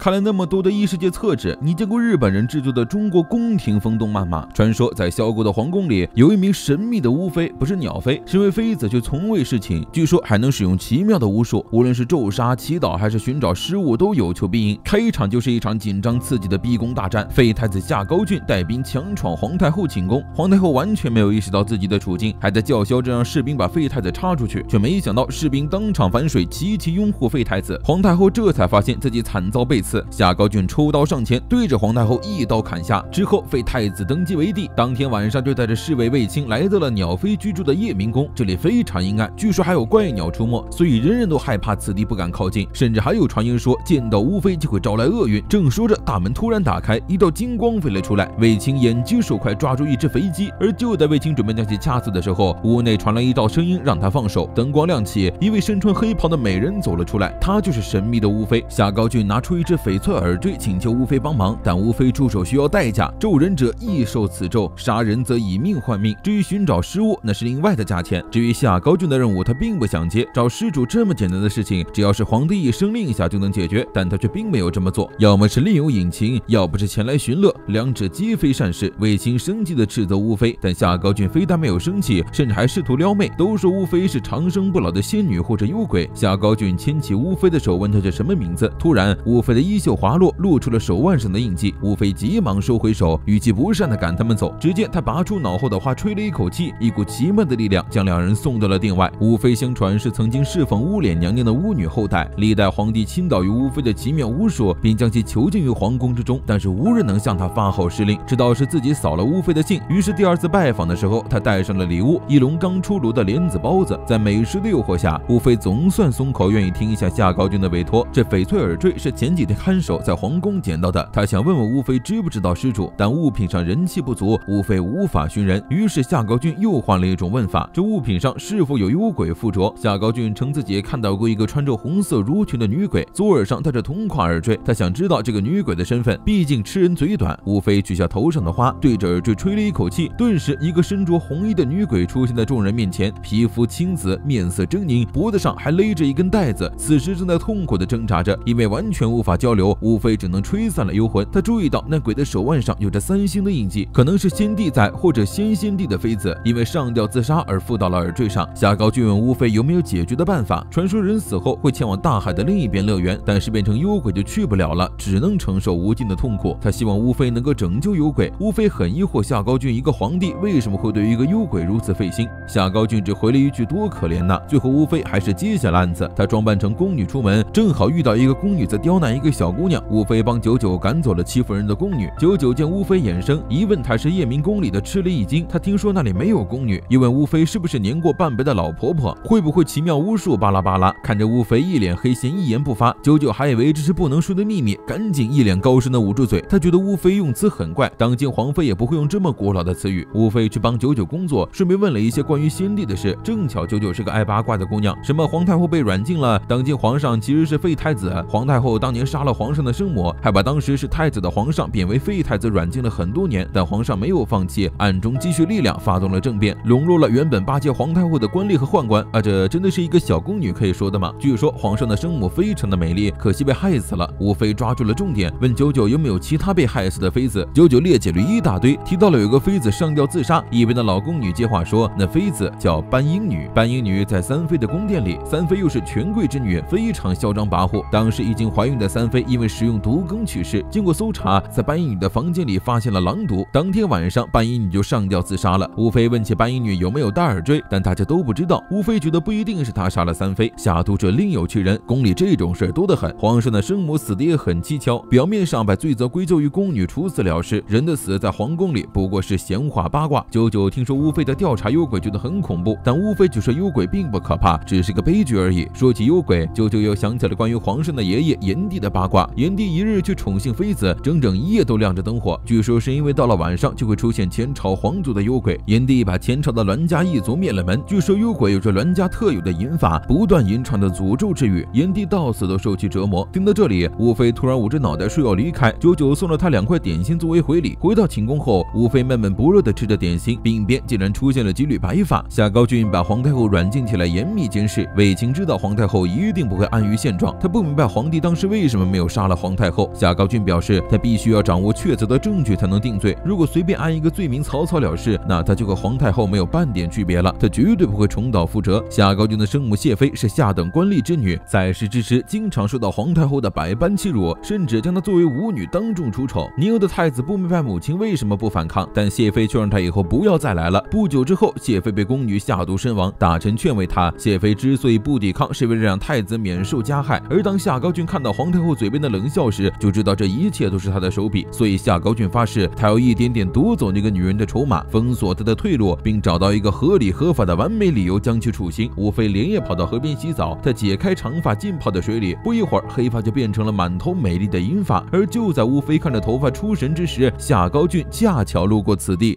看了那么多的异世界册纸，你见过日本人制作的中国宫廷风动漫吗？传说在萧国的皇宫里有一名神秘的巫妃，不是鸟妃，身为妃子却从未侍寝，据说还能使用奇妙的巫术，无论是咒杀、祈祷还是寻找失物都有求必应。开场就是一场紧张刺激的逼宫大战，废太子夏高俊带兵强闯皇太后寝宫，皇太后完全没有意识到自己的处境，还在叫嚣着让士兵把废太子插出去，却没想到士兵当场反水，齐齐拥护废太子。皇太后这才发现自己惨遭背刺，夏高俊抽刀上前，对着皇太后一刀砍下。之后废太子登基为帝，当天晚上就带着侍卫卫青来到了鸟妃居住的夜明宫，这里非常阴暗，据说还有怪鸟出没，所以人人都害怕此地不敢靠近，甚至还有传言说见到巫妃就会招来厄运。正说着，大门突然打开，一道金光飞了出来，卫青眼疾手快抓住一只飞机，而就在卫青准备将其掐死的时候，屋内传来一道声音让他放手。灯光亮起，一位身穿黑袍的美人走了出来，她就是神秘的巫妃。夏高俊拿出一只翡翠耳坠，请求巫妃帮忙，但巫妃出手需要代价，咒人者亦受此咒，杀人则以命换命。至于寻找失物，那是另外的价钱。至于夏高俊的任务，他并不想接，找失主这么简单的事情，只要是皇帝一声令下就能解决，但他却并没有这么做，要么是另有隐情，要不是前来寻乐，两者皆非善事。卫青生气地斥责巫妃，但夏高俊非但没有生气，甚至还试图撩妹，都说巫妃是长生不老的仙女或者幽鬼。夏高俊牵起巫妃的手，问她是什么名字。突然，巫妃的衣袖滑落，露出了手腕上的印记。巫妃急忙收回手，语气不善地赶他们走。只见她拔出脑后的花，吹了一口气，一股奇妙的力量将两人送到了殿外。巫妃相传是曾经侍奉乌脸娘娘的巫女后代，历代皇帝倾倒于巫妃的奇妙巫术，并将其囚禁于皇宫之中，但是无人能向她发号施令，直到是自己扫了巫妃的兴。于是第二次拜访的时候，她带上了礼物，一笼刚出炉的莲子包子。在美食的诱惑下，巫妃总算松口，愿意听一下夏高俊的委托。这翡翠耳坠是前几天看守在皇宫捡到的，他想问问巫妃知不知道失主，但物品上人气不足，巫妃无法寻人。于是夏高俊又换了一种问法，这物品上是否有幽鬼附着？夏高俊称自己看到过一个穿着红色襦裙的女鬼，左耳上戴着同款耳坠，他想知道这个女鬼的身份，毕竟吃人嘴短。巫妃取下头上的花，对着耳坠吹了一口气，顿时一个身着红衣的女鬼出现在众人面前，皮肤青紫，面色狰狞，脖子上还勒着一根带子，此时正在痛苦地挣扎着，因为完全无法交流，巫妃只能吹散了幽魂。他注意到那鬼的手腕上有着3星的印记，可能是先帝在或者先帝的妃子因为上吊自杀而附到了耳坠上。夏高俊问巫妃有没有解决的办法，传说人死后会前往大海的另一边乐园，但是变成幽鬼就去不了了，只能承受无尽的痛苦。他希望巫妃能够拯救幽鬼。巫妃很疑惑夏高俊一个皇帝为什么会对于一个幽鬼如此费心，夏高俊只回了一句多可怜呐。最后巫妃还是接下了案子，她装扮成宫女出门，正好遇到一个宫女在刁难一个小姑娘，巫妃帮九九赶走了欺负人的宫女。九九见巫妃眼生，一问她是夜明宫里的，吃了一惊。他听说那里没有宫女，又问巫妃是不是年过半百的老婆婆，会不会奇妙巫术，巴拉巴拉。看着巫妃一脸黑线，一言不发，九九还以为这是不能说的秘密，赶紧一脸高深的捂住嘴。他觉得巫妃用词很怪，当今皇妃也不会用这么古老的词语。巫妃去帮九九工作，顺便问了一些关于先帝的事，正巧九九是个爱八卦的姑娘，什么皇太后被软禁了，当今皇上其实是废太子，皇太后当年杀了皇上的生母，还把当时是太子的皇上贬为废太子，软禁了很多年，但皇上没有放弃，暗中积蓄力量，发动了政变，笼络了原本巴结皇太后的官吏和宦官啊，这真的是一个小宫女可以说的吗？据说皇上的生母非常的美丽，可惜被害死了。巫妃抓住了重点，问九九有没有其他被害死的妃子。九九列举了一大堆，提到了有个妃子上吊自杀。一边的老宫女接话说，那妃子叫班英女，班英女在三妃的宫殿里，三妃又是权贵之女，非常嚣张跋扈。当时已经怀孕的三妃因为食用毒羹去世，经过搜查，在班英女的房间里发现了狼毒，当天晚上班英女就上吊自杀了。巫妃问起班英女有没有戴耳坠，但大家都不知道。巫妃觉得不一定是她杀了三妃，下毒者另有其人，宫里这种事多得很。皇上的生母死的也很蹊跷，表面上把罪责归咎于宫女，处死了事，人的死在皇宫里不过是闲话八卦。九九听说巫妃在调查幽鬼，觉得很恐怖，但巫妃却说幽鬼并不可怕，只是个悲剧而已。说起幽鬼，九九又想起了关于皇上的爷爷炎帝的八卦。炎帝一日去宠幸妃子，整整一夜都亮着灯火，据说是因为到了晚上就会出现前朝皇族的幽鬼。炎帝把前朝的栾家一族灭了门，据说幽鬼有着栾家特有的淫法，不断吟唱的诅咒之语，炎帝到死都受其折磨。听到这里，巫妃突然捂着脑袋说要离开，九九送了他2块点心作为回礼。回到寝宫后，巫妃闷闷不乐地吃着点心，鬓边竟然出现了几缕白发。夏高俊把皇太后软禁起来严密监视，卫青知道皇太后一定不会安于现状，他不明白皇帝当时为什么没有杀了皇太后。夏高俊表示，他必须要掌握确凿的证据才能定罪，如果随便按一个罪名草草了事，那他就和皇太后没有半点区别了，他绝对不会重蹈覆辙。夏高俊的生母谢妃是下等官吏之女，在世之时经常受到皇太后的百般欺辱，甚至将她作为舞女当众出丑。年幼的太子不明白母亲为什么不反抗，但谢妃却让他以后不要再来了。不久之后，谢妃被宫女下毒身亡，大臣劝慰她，谢妃之所以不抵抗，是为了让太子免受加害。而当夏高俊看到皇太后嘴边的冷笑时，就知道这一切都是他的手笔，所以夏高俊发誓，他要一点点夺走那个女人的筹码，封锁她的退路，并找到一个合理合法的完美理由将其处刑。吴妃连夜跑到河边洗澡，她解开长发浸泡在水里，不一会儿黑发就变成了满头美丽的银发。而就在吴妃看着头发出神之时，夏高俊恰巧路过此地。